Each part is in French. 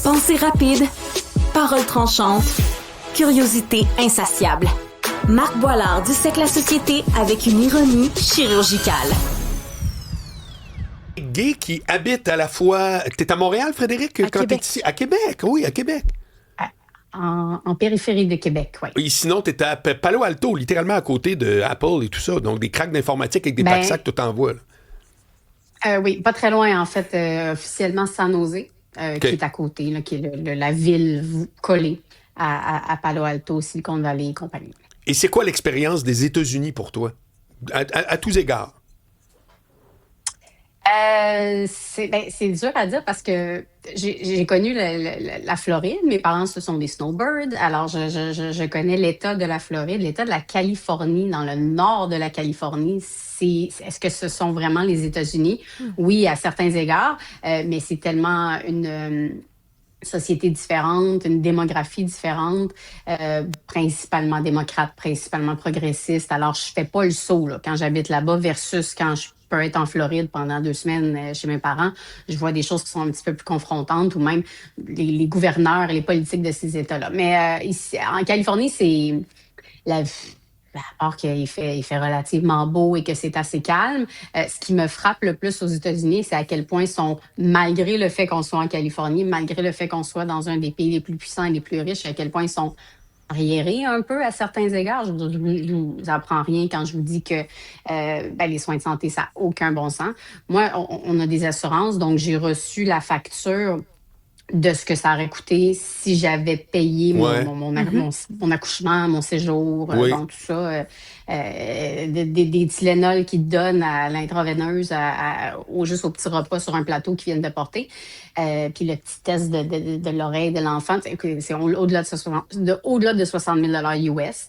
Pensée rapide, paroles tranchantes, curiosité insatiable. Marc Boilard dissèque la société avec une ironie chirurgicale. Gay qui habite à la fois... T'es à Montréal, Frédéric, quand t'es ici? À Québec, oui, à Québec. En périphérie de Québec, oui. Et sinon, t'es à Palo Alto, littéralement à côté de Apple et tout ça. Donc, des cracks d'informatique avec des pack-sacs tout en voie. Oui, pas très loin, en fait, officiellement San Jose, qui est à côté, là, qui est la ville collée à Palo Alto, Silicon Valley et compagnie. Et c'est quoi l'expérience des États-Unis pour toi, à tous égards? C'est dur à dire parce que j'ai connu la Floride. Mes parents, ce sont des snowbirds. Alors, je connais l'État de la Floride, l'État de la Californie, dans le nord de la Californie. Est-ce que ce sont vraiment les États-Unis? Oui, à certains égards, mais c'est tellement une société différente, une démographie différente, principalement démocrate, principalement progressiste. Alors, je fais pas le saut là, quand j'habite là-bas versus quand je peux être en Floride pendant 2 semaines chez mes parents. Je vois des choses qui sont un petit peu plus confrontantes ou même les gouverneurs et les politiques de ces États-là. Mais ici, en Californie, c'est la... À part qu'il fait relativement beau et que c'est assez calme, ce qui me frappe le plus aux États-Unis, c'est à quel point malgré le fait qu'on soit en Californie, malgré le fait qu'on soit dans un des pays les plus puissants et les plus riches, à quel point ils sont arriérés un peu à certains égards. Je vous apprends rien quand je vous dis que les soins de santé, ça n'a aucun bon sens. Moi, on a des assurances, donc j'ai reçu la facture de ce que ça aurait coûté si j'avais payé mon accouchement, mon séjour, bon, tout ça. Des Tylenol qui te donnent à l'intraveineuse juste au petit repas sur un plateau qu'ils viennent de porter. Puis le petit test de l'oreille de l'enfant, c'est au-delà de 60 000 US.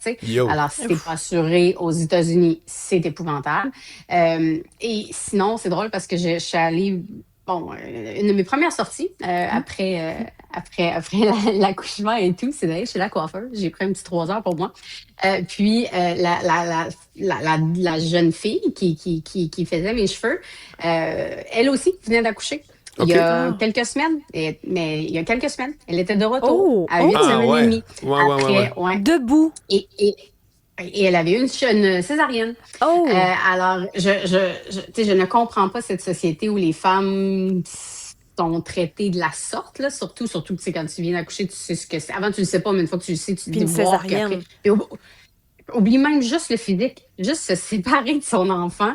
Alors, si t'es pas assuré aux États-Unis, c'est épouvantable. Et sinon, c'est drôle parce que je suis allée... Bon, une de mes premières sorties après l'accouchement et tout, c'est d'aller chez la coiffeuse. J'ai pris un petit 3 heures pour moi. Puis la jeune fille qui faisait mes cheveux, elle aussi venait d'accoucher. Il y a quelques semaines, mais il y a quelques semaines, elle était de retour à 8 semaines et demie. Debout. Et elle avait une césarienne. Alors, je ne comprends pas cette société où les femmes sont traitées de la sorte, là, surtout quand tu viens d'accoucher, tu sais ce que c'est. Avant, tu ne le sais pas, mais une fois que tu le sais, tu dis voir qu'après... Oublie même juste le physique, juste se séparer de son enfant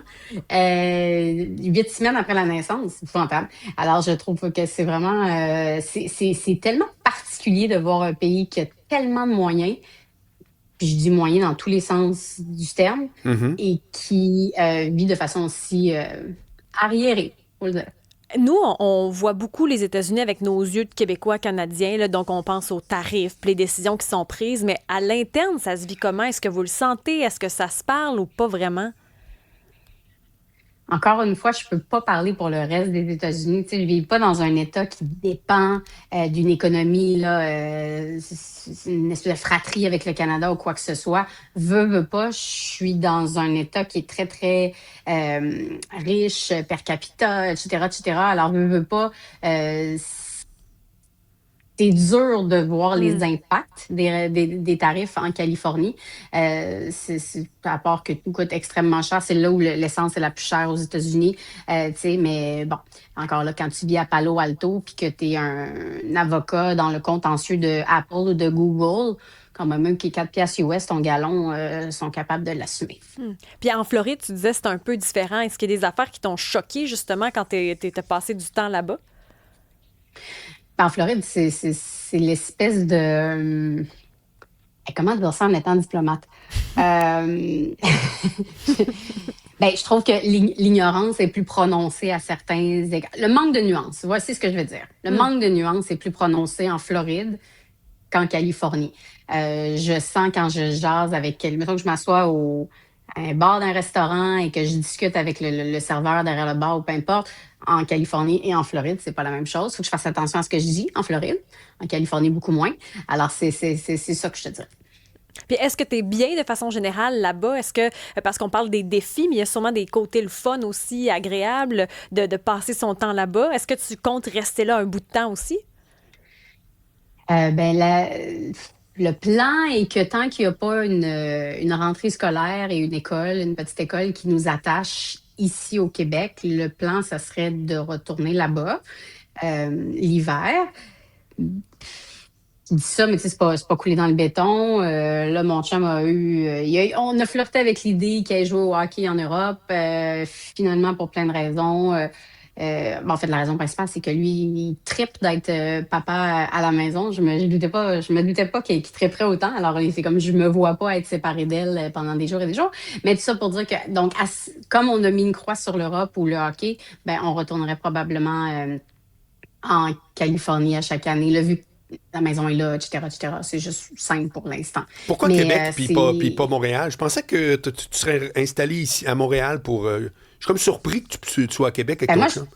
8 semaines après la naissance, c'est épouvantable. Alors, je trouve que c'est vraiment... c'est tellement particulier de voir un pays qui a tellement de moyens, puis je dis moyen dans tous les sens du terme, et qui vit de façon aussi arriérée, faut le dire. Nous, on voit beaucoup les États-Unis avec nos yeux de Québécois canadiens, là, donc on pense aux tarifs, les décisions qui sont prises, mais à l'interne, ça se vit comment? Est-ce que vous le sentez? Est-ce que ça se parle ou pas vraiment? Encore une fois, je peux pas parler pour le reste des États-Unis. Tu sais, je vis pas dans un État qui dépend d'une économie, là, une espèce de fratrie avec le Canada ou quoi que ce soit. Veux pas, je suis dans un État qui est très, très riche, per capita, etc., etc. Alors, veux pas... c'est dur de voir les impacts des tarifs en Californie. À part que tout coûte extrêmement cher, c'est là où l'essence est la plus chère aux États-Unis. Mais bon, encore là, quand tu vis à Palo Alto puis que tu es un avocat dans le contentieux de Apple ou de Google, quand même qui est 4 piastres US, ton gallon, sont capables de l'assumer. Puis en Floride, tu disais c'est un peu différent. Est-ce qu'il y a des affaires qui t'ont choqué justement quand tu étais passé du temps là-bas? En Floride, c'est l'espèce de... comment dire ça en étant diplomate? Je trouve que l'ignorance est plus prononcée à certains égards. Le manque de nuances, voici ce que je veux dire. Le manque de nuances est plus prononcé en Floride qu'en Californie. Je sens quand je jase avec... Mettons que je m'assois à un bar d'un restaurant et que je discute avec le serveur derrière le bar ou peu importe, en Californie et en Floride, c'est pas la même chose. Il faut que je fasse attention à ce que je dis en Floride. En Californie, beaucoup moins. Alors, c'est ça que je te dirais. Puis est-ce que tu es bien de façon générale là-bas? Est-ce que, parce qu'on parle des défis, mais il y a sûrement des côtés le fun aussi, agréables de passer son temps là-bas. Est-ce que tu comptes rester là un bout de temps aussi? Le plan est que tant qu'il n'y a pas une rentrée scolaire et une école, une petite école qui nous attache ici au Québec, le plan, ça serait de retourner là-bas l'hiver. Je dis ça, mais tu sais, c'est pas coulé dans le béton. Là, mon chum on a flirté avec l'idée qu'il ait joué au hockey en Europe. Finalement, pour plein de raisons. En fait, la raison principale, c'est que lui, il trippe d'être papa à la maison. Je me doutais pas qu'il triperait autant. Alors, c'est comme je me vois pas être séparée d'elle pendant des jours et des jours. Mais tout ça pour dire que, donc, comme on a mis une croix sur l'Europe ou le hockey, ben, on retournerait probablement en Californie à chaque année. Là, vu que la maison est là, etc., etc. C'est juste simple pour l'instant. Pourquoi Mais Québec puis pas Montréal? Je pensais que tu serais installé ici à Montréal pour... je suis comme surpris que tu sois à Québec avec ton chum.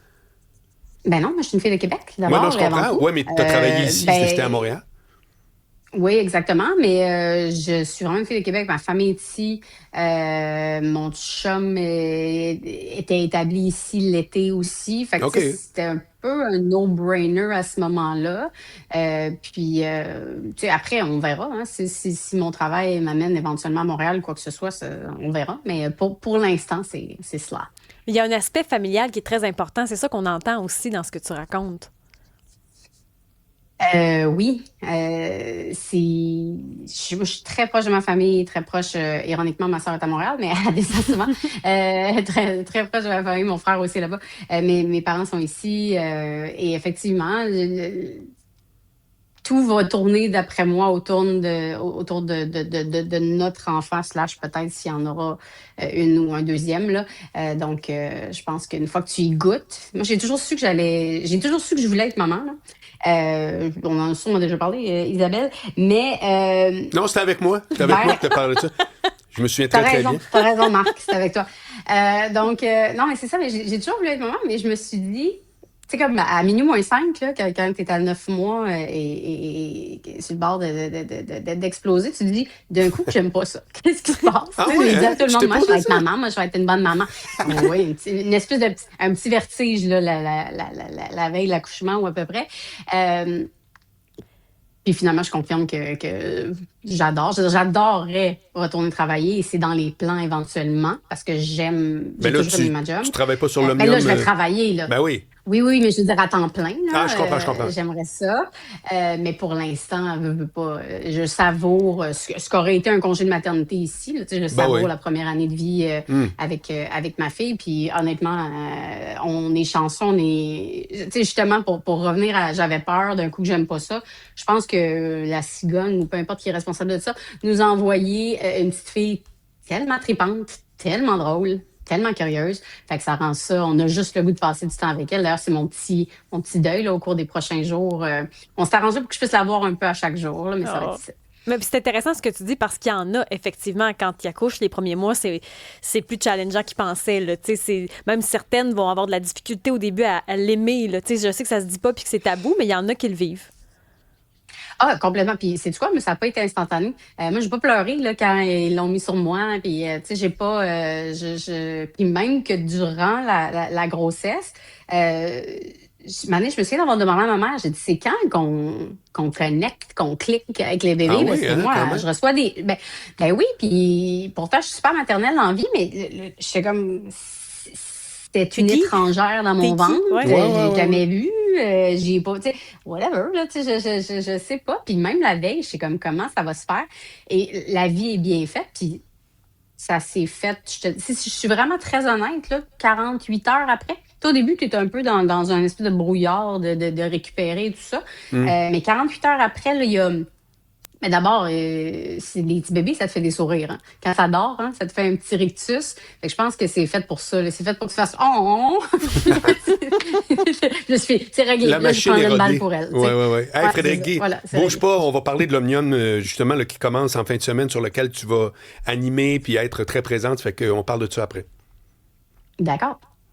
Ben non, moi, je suis une fille de Québec, Moi, non, d'abord je et avant comprends. tout. Oui, mais tu as travaillé ici, c'était à Montréal. Oui, exactement. Mais je suis vraiment une fille de Québec. Ma famille est ici. Mon chum était établi ici l'été aussi. Fait que OK. tu sais, c'était un peu un no-brainer à ce moment-là. Tu sais, après, on verra. Hein, si mon travail m'amène éventuellement à Montréal, quoi que ce soit, on verra. Mais pour l'instant, c'est cela. Il y a un aspect familial qui est très important. C'est ça qu'on entend aussi dans ce que tu racontes. Oui, je suis très proche de ma famille, très proche, ironiquement, ma soeur est à Montréal, mais elle descend souvent. Très, très proche de ma famille, mon frère aussi est là-bas. Mes parents sont ici, et effectivement, tout va tourner, d'après moi, autour de notre enfant, slash peut-être s'il y en aura une ou un deuxième, là. Donc, je pense qu'une fois que tu y goûtes, moi, j'ai toujours su que je voulais être maman, là. On en a sûrement déjà parlé, Isabelle, mais Non, c'était avec moi. C'était avec moi que tu as parlé de ça. Je me souviens très, très bien. T'as raison, Marc, c'est avec toi. Non, mais c'est ça, mais j'ai toujours voulu être maman, mais je me suis dit, tu sais, comme à minuit moins 5, là, quand t'es à 9 mois et sur le bord d'exploser, tu te dis, d'un coup, j'aime pas ça. Qu'est-ce qui se passe? Ah Tu sais, ouais, j'ai dit hein? à tout le Je monde, t'ai moi, je posé vais être ça. maman, moi, je vais être une bonne maman. Oui, une espèce un petit vertige, là, la veille de l'accouchement ou à peu près. Puis finalement, je confirme que j'adore. J'adorerais retourner travailler et c'est dans les plans éventuellement parce que j'ai Mais là, toujours aimé ma job. tu travailles pas sur Mais là, l'Omnium. je vais travailler, là. Ben oui. Oui, mais je veux dire à temps plein, Ah, là. je comprends, je comprends. J'aimerais ça. Mais pour l'instant, veux pas. Je savoure ce qu'aurait été un congé de maternité ici. Là, tu sais, je Ben savoure oui. la première année de vie avec ma fille. Puis honnêtement, on est chanceux. Tu sais, justement, pour revenir à j'avais peur d'un coup que j'aime pas ça. Je pense que la cigogne ou peu importe qui est responsable de ça nous a envoyé une petite fille tellement tripante, tellement drôle, tellement curieuse. Fait que ça rend ça, on a juste le goût de passer du temps avec elle. D'ailleurs, c'est mon petit deuil là, au cours des prochains jours. On s'est arrangé pour que je puisse la voir un peu à chaque jour, là, mais ça va être ça. Mais c'est intéressant ce que tu dis parce qu'il y en a effectivement quand ils accouchent les premiers mois, c'est plus challengeant qu'ils pensaient. Là. Même certaines vont avoir de la difficulté au début à l'aimer. Là. Je sais que ça se dit pas puis que c'est tabou, mais il y en a qui le vivent. Ah, complètement. Puis, c'est quoi, mais ça n'a pas été instantané. Moi, j'ai pas pleuré là, quand ils l'ont mis sur moi. Puis, tu sais, j'ai pas. Puis, même que durant la grossesse, je me souviens d'avoir demandé à ma mère, j'ai dit, c'est quand qu'on connecte, qu'on clique avec les bébés? Ah oui, Parce que moi, quand même. je reçois des. Ben oui, puis pourtant, je suis super maternelle dans la vie, mais je suis comme. C'était une étrangère dans mon ventre. Ouais. J'ai jamais vu. J'ai pas, tu sais, whatever, là, tu sais, je sais pas. Puis même la veille, je sais comme comment ça va se faire. Et la vie est bien faite. Puis ça s'est fait. Si je suis vraiment très honnête, là, 48 heures après. Toi, au début, tu es un peu dans un espèce de brouillard de récupérer et tout ça. Mais 48 heures après, là, il y a. Mais d'abord, c'est des petits bébés, ça te fait des sourires. Hein. Quand ça dort, hein, ça te fait un petit rictus. Fait que je pense que c'est fait pour ça. Là. C'est fait pour que tu fasses oh. Je suis, c'est réglé. La là, je machine prendrais est une balle rodée. pour elle. Oui. Hey, Ouais, Frédéric Guy, voilà, c'est bouge réglé. pas. On va parler de l'Omnium, justement, là, qui commence en fin de semaine, sur lequel tu vas animer puis être très présente. Fait qu'on parle de ça après. D'accord.